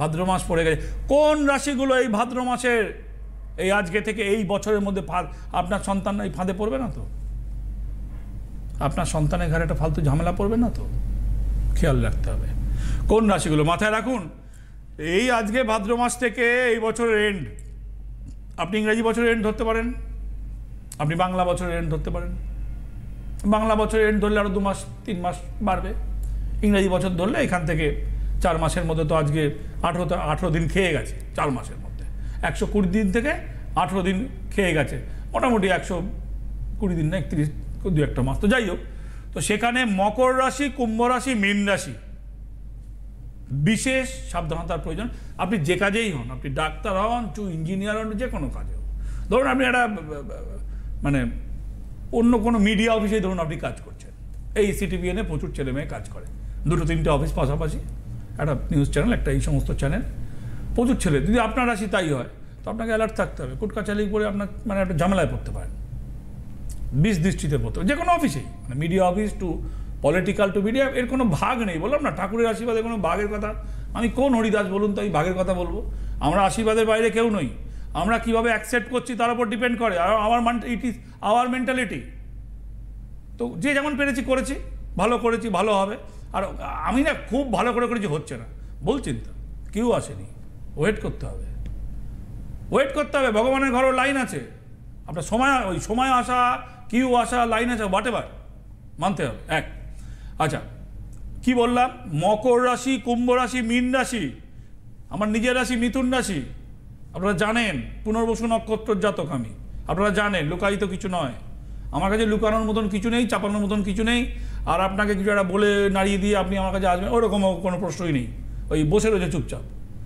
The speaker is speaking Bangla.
ভাদ্র মাস পড়ে গেছে। কোন রাশিগুলো এই ভাদ্র মাসের এই আজকে থেকে এই বছরের মধ্যে আপনার সন্তান এই ফাঁদে পড়বে না তো? আপনার সন্তানের ঘরে একটা ফালতু ঝামেলা পড়বে না তো? খেয়াল রাখতে হবে কোন রাশিগুলো। মাথায় রাখুন, এই আজকে ভাদ্র মাস থেকে এই বছরের এন্ড, আপনি ইংরেজি বছরের এন্ড ধরতে পারেন, আপনি বাংলা বছরের এন্ড ধরতে পারেন। বাংলা বছরের এন্ড ধরলে আরও 2 মাস 3 মাস বাড়বে। ইংরেজি বছর ধরলে এখান থেকে 4 মাসের মধ্যে তো আজকে 18 দিন খেয়ে গেছে। 4 মাসের মধ্যে 120 দিন থেকে 18 দিন খেয়ে গেছে, মোটামুটি 120 দিন না 31 2-1 মাস। তো যাই হোক, তো সেখানে মকর রাশি, কুম্ভ রাশি, মীন রাশি বিশেষ সাবধানতার প্রয়োজন। আপনি যে কাজেই হন, আপনি ডাক্তার হন, ইঞ্জিনিয়ার হন, যে কোনো কাজে হন, ধরুন আপনি একটা মানে অন্য কোনো মিডিয়া অফিসে ধরুন আপনি কাজ করছেন, এই সিটিভিএনে প্রচুর ছেলে মেয়ে কাজ করে, 2-3টে অফিস পাশাপাশি, একটা নিউজ চ্যানেল, একটা এই সমস্ত চ্যানেল, প্রচুর ছেলে। যদি আপনার রাশি তাই হয় তো আপনাকে অ্যালার্ট থাকতে হবে। কুটকাচালি করে আপনার মানে একটা ঝামেলায় পড়তে পারেন, বিষ দৃষ্টিতে পড়তে হবে, যে কোনো অফিসেই, মানে media office to political to media, এর কোনো ভাগ নেই। বললাম না, ঠাকুরের আশীর্বাদে কোনো ভাগের কথা, আমি কোন হরিদাস বলুন তো আমি ভাগের কথা বলবো? আমরা আশীর্বাদের বাইরে কেউ নই। আমরা কীভাবে অ্যাকসেপ্ট করছি তার উপর ডিপেন্ড করে। আর ইট ইজ আওয়ার মেন্টালিটি। তো যে যেমন পেরেছি করেছি, ভালো করেছি, ভালো হবে। আর আমি না খুব ভালো করে করেছি, হচ্ছে না বলছেন তো, কেউ আসেনি, ওয়েট করতে হবে, ওয়েট করতে হবে। ভগবানের ঘরেও লাইন আছে, আপনার সময়, ওই সময় আসা, কিউ আসা, লাইন আছে, হোয়াট এভার, মানতে হবে। আচ্ছা, কি বললাম? মকর রাশি, কুম্ভ রাশি, মীন রাশি, আমার নিজের রাশি মিথুন রাশি। আপনারা জানেন পুনর্বসু নক্ষত্রের জাতক আমি, আপনারা জানেন, লুকায়িত কিছু নয় আমার কাছে, লুকানোর মতন কিছু নেই, চাপানোর মতন কিছু নেই। আর আপনাকে কিছু একটা বলে নাড়িয়ে দিয়ে আপনি আমার কাছে আসবেন, ওরকম কোনো প্রশ্নই নেই। ওই বসে রয়েছে চুপচাপ।